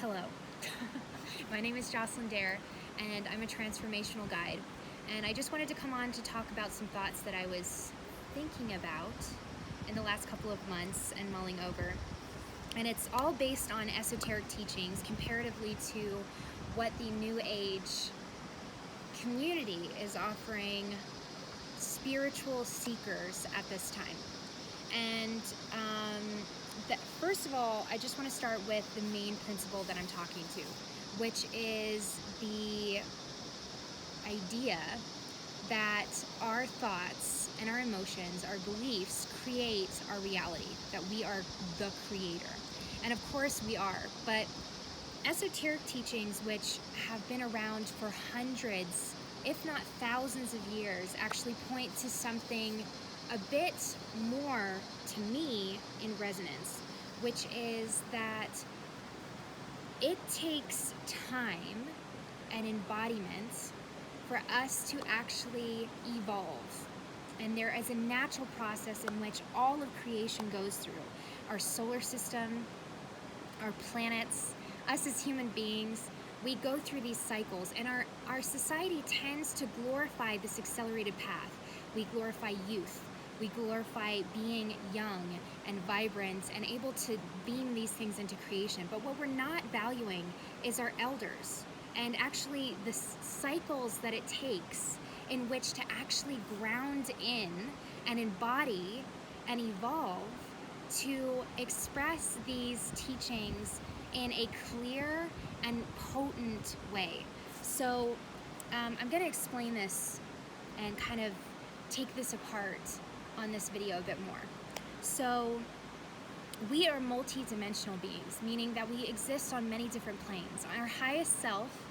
Hello, my name is Jocelyn Dare, and I'm a transformational guide. And I just wanted to come on to talk about some thoughts that I was thinking about in the last couple of months and mulling over. And it's all based on esoteric teachings comparatively to what the New Age community is offering spiritual seekers at this time. And first of all, I just want to start with the main principle that I'm talking to, which is the idea that our thoughts and our emotions, our beliefs create our reality, that we are the creator. And of course we are, but esoteric teachings, which have been around for hundreds, if not thousands of years, actually point to something a bit more, to me, in resonance, which is that it takes time and embodiment for us to actually evolve. And there is a natural process in which all of creation goes through. Our solar system, our planets, us as human beings, we go through these cycles, and our society tends to glorify this accelerated path. We glorify youth. We glorify being young and vibrant and able to beam these things into creation. But what we're not valuing is our elders, and actually the cycles that it takes in which to actually ground in and embody and evolve to express these teachings in a clear and potent way. So I'm going to explain this and kind of take this apart on this video a bit more. So we are multi-dimensional beings, meaning that we exist on many different planes. On our highest self,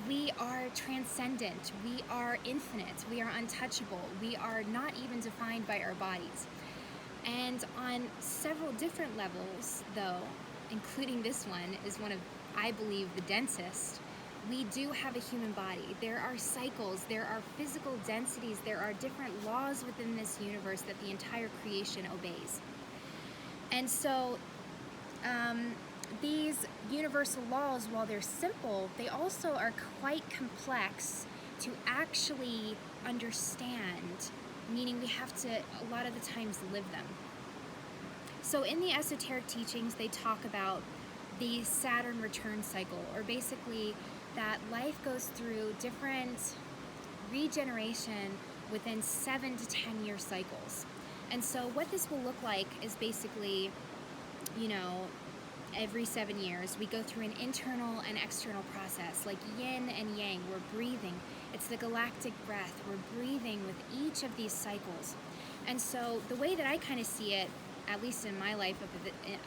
we are transcendent, we are infinite, we are untouchable, we are not even defined by our bodies. And on several different levels, though, including this one is one of, I believe, the densest, we do have a human body. There are cycles, there are physical densities, there are different laws within this universe that the entire creation obeys. And so these universal laws, while they're simple, they also are quite complex to actually understand, meaning we have to, a lot of the times, live them. So in the esoteric teachings, they talk about the Saturn return cycle, or basically that life goes through different regeneration within 7 to 10 year cycles. And so what this will look like is basically, every 7 years, we go through an internal and external process, like yin and yang. We're breathing. It's the galactic breath. We're breathing with each of these cycles. And so the way that I kind of see it, at least in my life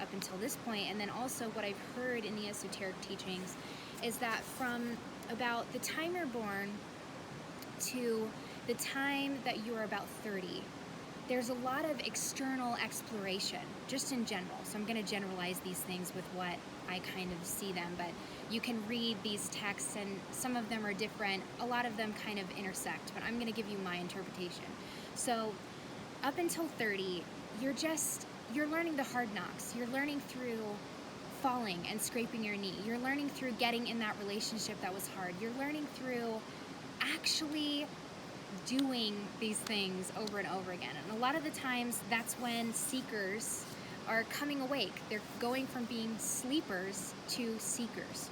up until this point, and then also what I've heard in the esoteric teachings, is that from about the time you're born to the time that you're about 30, there's a lot of external exploration, just in general. So I'm going to generalize these things with what I kind of see them, but you can read these texts, and some of them are different. A lot of them kind of intersect, but I'm going to give you my interpretation. So up until 30, you're learning the hard knocks. You're learning through falling and scraping your knee. You're learning through getting in that relationship that was hard. You're learning through actually doing these things over and over again. And a lot of the times that's when seekers are coming awake. They're going from being sleepers to seekers.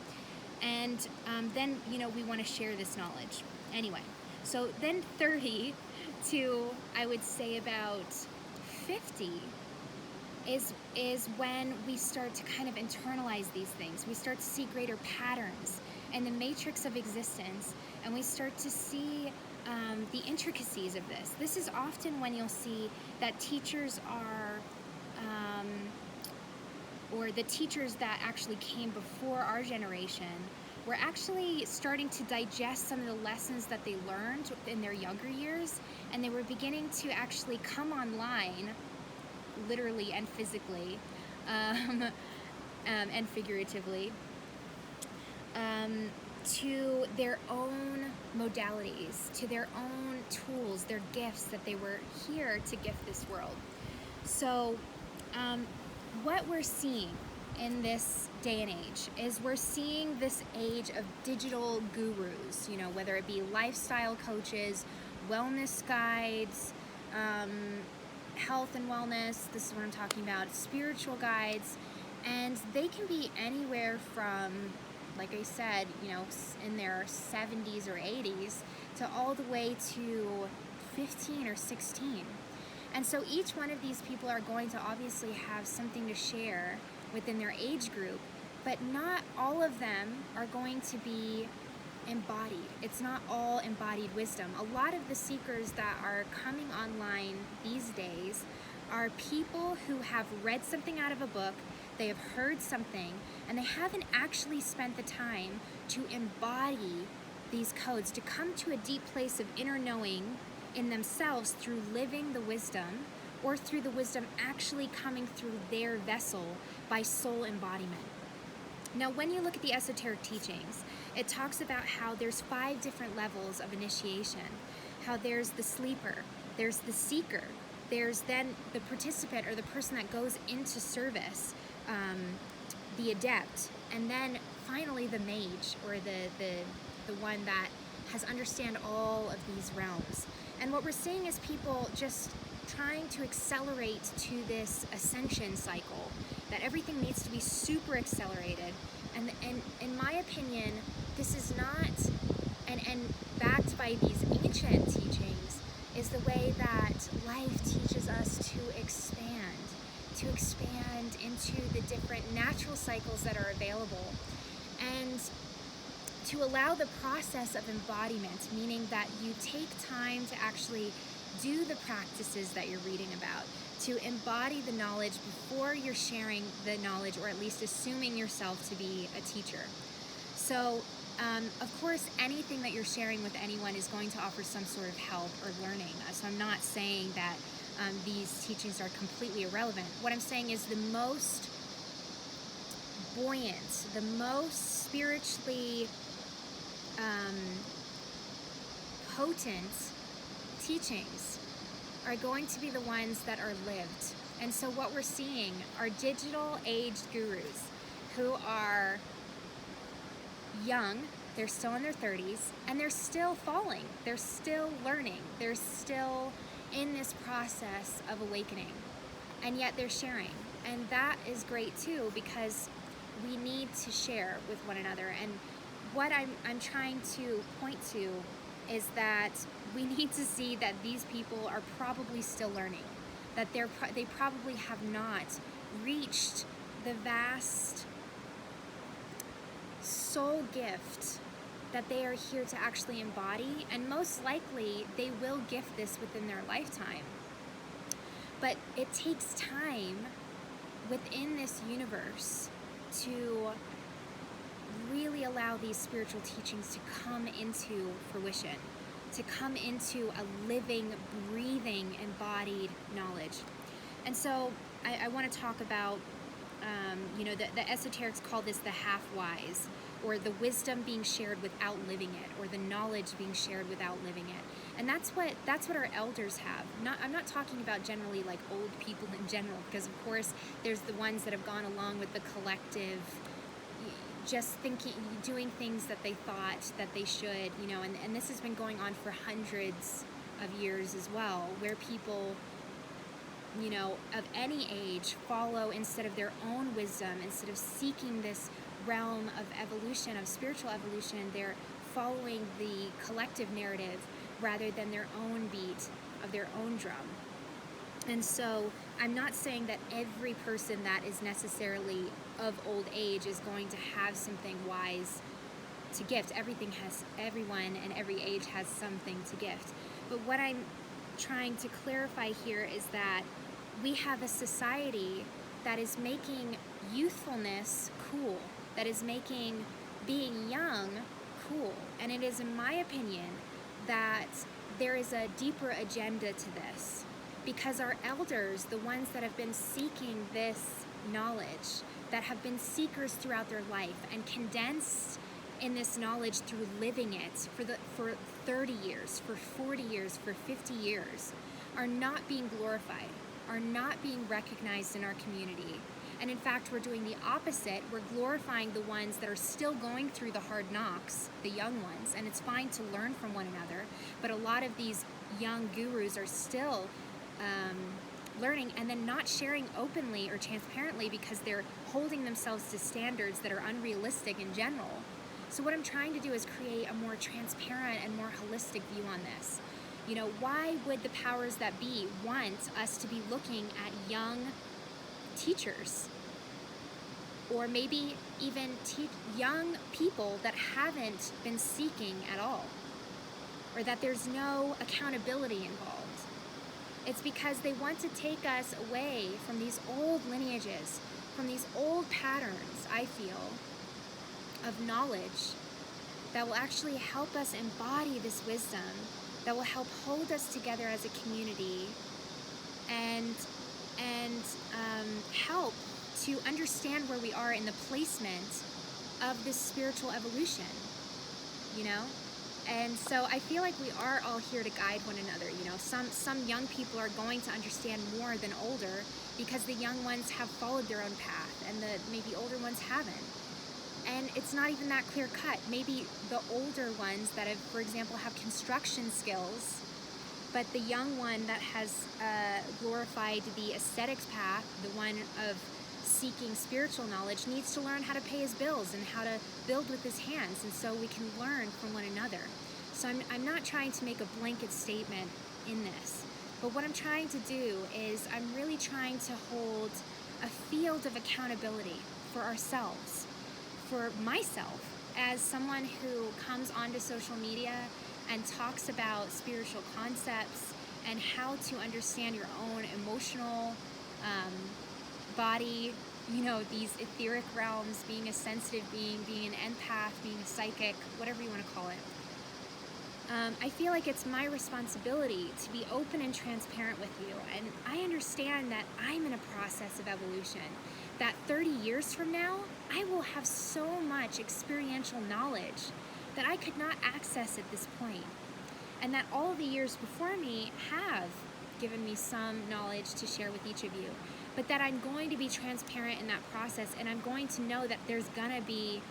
And then, we want to share this knowledge. Anyway, so then 30 to, I would say, about 50 is when we start to kind of internalize these things. We start to see greater patterns in the matrix of existence, and we start to see the intricacies of this. This is often when you'll see that teachers are, or the teachers that actually came before our generation, were actually starting to digest some of the lessons that they learned in their younger years, and they were beginning to actually come online, literally and physically, and figuratively, to their own modalities, to their own tools, their gifts that they were here to gift this world. So what we're seeing in this day and age is we're seeing this age of digital gurus, whether it be lifestyle coaches, wellness guides, health and wellness, this is what I'm talking about, spiritual guides, and they can be anywhere from, like I said, in their 70s or 80s to all the way to 15 or 16. And so each one of these people are going to obviously have something to share within their age group, but not all of them are going to be embodied. It's not all embodied wisdom. A lot of the seekers that are coming online these days are people who have read something out of a book, they have heard something, and they haven't actually spent the time to embody these codes, to come to a deep place of inner knowing in themselves through living the wisdom, or through the wisdom actually coming through their vessel by soul embodiment. Now, when you look at the esoteric teachings, it talks about how there's 5 different levels of initiation, how there's the sleeper, there's the seeker, there's then the participant or the person that goes into service, the adept, and then finally the mage, or the one that has understand all of these realms. And what we're seeing is people just trying to accelerate to this ascension cycle, that everything needs to be super accelerated. And in my opinion, this is not, and backed by these ancient teachings, is the way that life teaches us to expand into the different natural cycles that are available, and to allow the process of embodiment, meaning that you take time to actually do the practices that you're reading about, to embody the knowledge before you're sharing the knowledge, or at least assuming yourself to be a teacher. So, of course, anything that you're sharing with anyone is going to offer some sort of help or learning. So I'm not saying that these teachings are completely irrelevant. What I'm saying is the most buoyant, the most spiritually potent teachings are going to be the ones that are lived. And so what we're seeing are digital aged gurus who are young, they're still in their 30s, and they're still falling, they're still learning, they're still in this process of awakening, and yet they're sharing. And that is great too, because we need to share with one another. And what I'm trying to point to is that we need to see that these people are probably still learning, that they probably have not reached the vast soul gift that they are here to actually embody, and most likely they will gift this within their lifetime. But it takes time within this universe to really allow these spiritual teachings to come into fruition, to come into a living, breathing, embodied knowledge. And so I want to talk about, the esoterics call this the half-wise, or the wisdom being shared without living it, or the knowledge being shared without living it. And that's what our elders have. I'm not talking about generally like old people in general, because of course there's the ones that have gone along with the collective, just doing things that they thought that they should, and this has been going on for hundreds of years as well, where people, of any age follow, instead of their own wisdom, instead of seeking this realm of evolution, of spiritual evolution, they're following the collective narrative rather than their own beat of their own drum. And so I'm not saying that every person that is necessarily of old age is going to have something wise to gift. Everyone and every age has something to gift. But what I'm trying to clarify here is that we have a society that is making youthfulness cool, that is making being young cool. And it is, in my opinion, that there is a deeper agenda to this, because our elders, the ones that have been seeking this knowledge, that have been seekers throughout their life and condensed in this knowledge through living it for 30 years, for 40 years, for 50 years, are not being glorified, are not being recognized in our community. And in fact, we're doing the opposite. We're glorifying the ones that are still going through the hard knocks, the young ones, and it's fine to learn from one another. But a lot of these young gurus are still learning and then not sharing openly or transparently because they're holding themselves to standards that are unrealistic in general. So what I'm trying to do is create a more transparent and more holistic view on this. You know, why would the powers that be want us to be looking at young teachers, or maybe even young people that haven't been seeking at all, or that there's no accountability involved? It's because they want to take us away from these old lineages, from these old patterns, I feel, of knowledge that will actually help us embody this wisdom, that will help hold us together as a community and help to understand where we are in the placement of this spiritual evolution, you know? And so I feel like we are all here to guide one another, you know. Some young people are going to understand more than older because the young ones have followed their own path and the maybe older ones haven't. And it's not even that clear cut. Maybe the older ones that have, for example, have construction skills, but the young one that has glorified the aesthetics path, the one of seeking spiritual knowledge, needs to learn how to pay his bills and how to build with his hands, and so we can learn from one another. So I'm not trying to make a blanket statement in this, but what I'm trying to do is I'm really trying to hold a field of accountability for ourselves, for myself, as someone who comes onto social media and talks about spiritual concepts and how to understand your own emotional body, you know, these etheric realms, being a sensitive being, being an empath, being a psychic, whatever you want to call it. I feel like it's my responsibility to be open and transparent with you. And I understand that I'm in a process of evolution, that 30 years from now, I will have so much experiential knowledge that I could not access at this point. And that all the years before me have given me some knowledge to share with each of you. But that I'm going to be transparent in that process, and I'm going to know that there's gonna be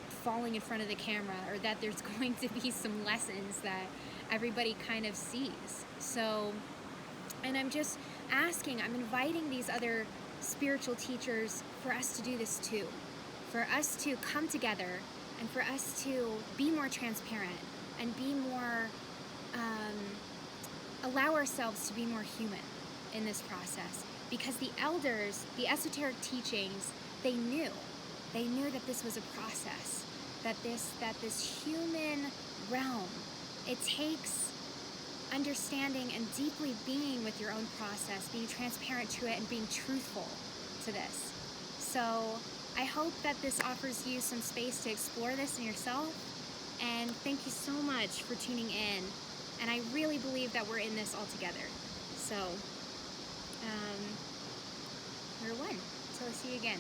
falling in front of the camera, or that there's going to be some lessons that everybody kind of sees. So, and I'm just asking, I'm inviting these other spiritual teachers for us to do this too, for us to come together and for us to be more transparent and be more, allow ourselves to be more human in this process. Because the elders, the esoteric teachings, they knew that this was a process, that this human realm, it takes understanding and deeply being with your own process, being transparent to it and being truthful to this. So I hope that this offers you some space to explore this in yourself, and thank you so much for tuning in. And I really believe that we're in this all together. So we're one. Till I see you again.